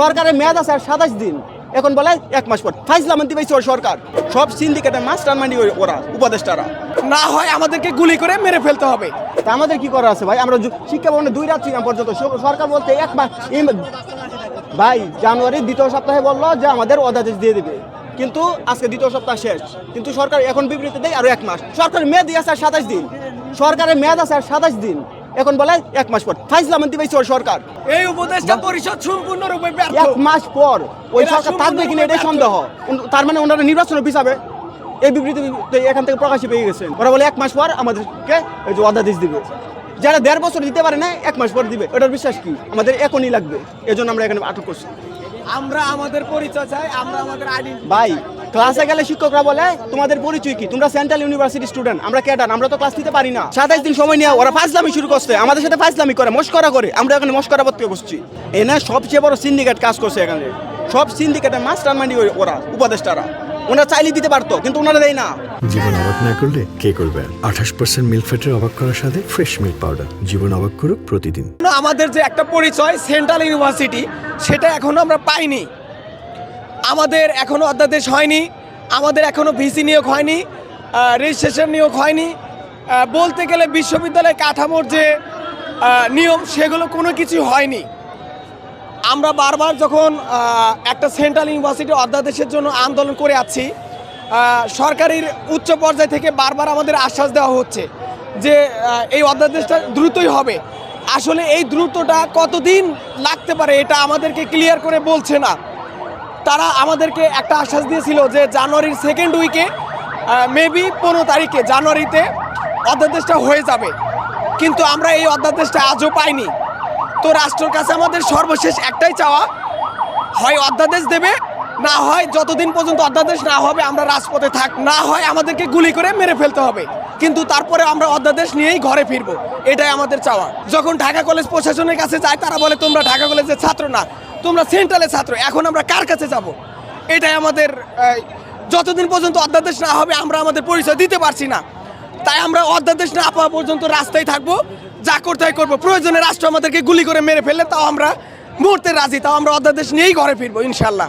সরকারের মেয়াদ আছে আর 27 দিন, এখন বলে 1 মাস পর। ফাইজলামান্তি পাইছে ওর সরকার, সব সিন্ডিকেটের মাস্টার মাইন্ড ওরা, উপদেষ্টারা। না হয় আমাদেরকে গুলি করে মেরে ফেলতে হবে। তা আমাদের কি করা আছে ভাই? আমরা শিক্ষা ভবনে 2 রাত ছিলাম পর্যন্ত, সরকার বলতে 1 মাস। ভাই জানুয়ারির 2য় সপ্তাহে বললো যে আমাদের অধ্যাদেশ দিয়ে দিবে, কিন্তু আজকে 2য় সপ্তাহ শেষ, কিন্তু সরকার এখন বিবৃতি দেয় আরো 1 মাস। সরকারের মেয়াদ আছে আর 27 দিন, সরকারের মেয়াদ আছে আর 27 দিন, এখন বলে 1 মাস পর। ফাইজলামান্তি পাইছে ওর সরকার। এই উপদেষ্টা পরিষদ সম্পূর্ণরূপে ব্যর্থ। 1 মাস পর ওই সরকার থাকবে কিনা এটাই সন্দেহ। তার মানে ওনারা নির্বাচনে পিছাবে, এই বিবৃতি এখান থেকে প্রকাশে পেয়ে গেছেন। ওরা বলে 1 মাস পর আমাদেরকে এই যে অধ্যাদেশ দিবে, যারা 1.5 বছর দিতে পারে না 1 মাস পর দিবে। এটার বিশ্বাস কি? আমাদের এখনই লাগবে, এজন্য আমরা এখানে আটক করছি। আমরা আমাদের পরিচয় চাই, আমরা আমাদের আইডেন্টি। ভাই ক্লাসে গেলে শিক্ষকরা বলে তোমাদের পরিচয় কি? তোমরা সেন্ট্রাল ইউনিভার্সিটি স্টুডেন্ট, আমরা ক্যাডার, আমরা তো ক্লাস নিতে পারি না। 27 দিন সময় নিয়ে ওরা ফাজলামি শুরু করছে, আমাদের সাথে ফাজলামি করে, মস্করা করে। আমরা এখানে মস্করা করতে বসছি। এনে সবচেয়ে বড় সিন্ডিকেট কাজ করছে এখানে, সব সিন্ডিকেটের মাস্টার মাইন্ড ওরা, উপদেষ্টারা। ওনারা চাইলে দিতে পারতো, কিন্তু ওনারা দেয় না। জীবন অবাক না করলে কে করবে? 28% মিল্ক ফ্যাটের অবাক করার সাথে ফ্রেশ মিল্ক পাউডার। জীবন অবাক করুক প্রতিদিন। আমাদের যে একটা পরিচয় সেন্ট্রাল ইউনিভার্সিটি, সেটা এখনো আমরা পাইনি। আমাদের এখনো অধ্যাদেশ হয়নি, আমাদের এখনো ভিসি নিয়োগ হয়নি, রেজিস্ট্রেশন নিয়োগ হয়নি। বলতে গেলে বিশ্ববিদ্যালয় কাঠামোর যে নিয়ম, সেগুলো কোনো কিছু হয়নি। আমরা বারবার যখন একটা সেন্ট্রাল ইউনিভার্সিটি অধ্যাদেশের জন্য আন্দোলন করে আছি, সরকারের উচ্চ পর্যায় থেকে বারবার আমাদের আশ্বাস দেওয়া হচ্ছে যে এই অধ্যাদেশটা দ্রুতই হবে। আসলে এই দ্রুতটা কতদিন লাগতে পারে এটা আমাদেরকে ক্লিয়ার করে বলছে না। তারা আমাদেরকে একটা আশ্বাস দিয়েছিল যে জানুয়ারির 2nd উইকে, মেবি 15 তারিখে জানুয়ারিতে অধ্যাদেশটা হয়ে যাবে, কিন্তু আমরা এই অধ্যাদেশটা আজও পাইনি। তো রাষ্ট্রের কাছে আমাদের সর্বশেষ একটাই চাওয়া, হয় অধ্যাদেশ দেবে, না হয় যতদিন পর্যন্ত অধ্যাদেশ না হবে আমরা রাজপথে থাক, না হয় আমাদেরকে গুলি করে মেরে ফেলতে হবে, কিন্তু তারপরে আমরা অধ্যাদেশ নিয়েই ঘরে ফিরবো। এটাই আমাদের চাওয়া। যখন ঢাকা কলেজ প্রশাসনের কাছে যায়, তারা বলে তোমরা ঢাকা কলেজের ছাত্র না, তোমরা সেন্ট্রালের ছাত্র। এখন আমরা কার কাছে যাব? এটাই আমাদের, যতদিন পর্যন্ত অধ্যাদেশ না হবে আমরা আমাদের পরিচয় দিতে পারছি না। তাই আমরা অধ্যাদেশ না পাওয়া পর্যন্ত রাস্তায় থাকবো, যা করতে হয় করবো। প্রয়োজনে রাষ্ট্র আমাদেরকে গুলি করে মেরে ফেললে তাও আমরা মুহূর্তে রাজি, তাও আমরা অধ্যাদেশ নিয়েই ঘরে ফিরবো ইনশাল্লাহ।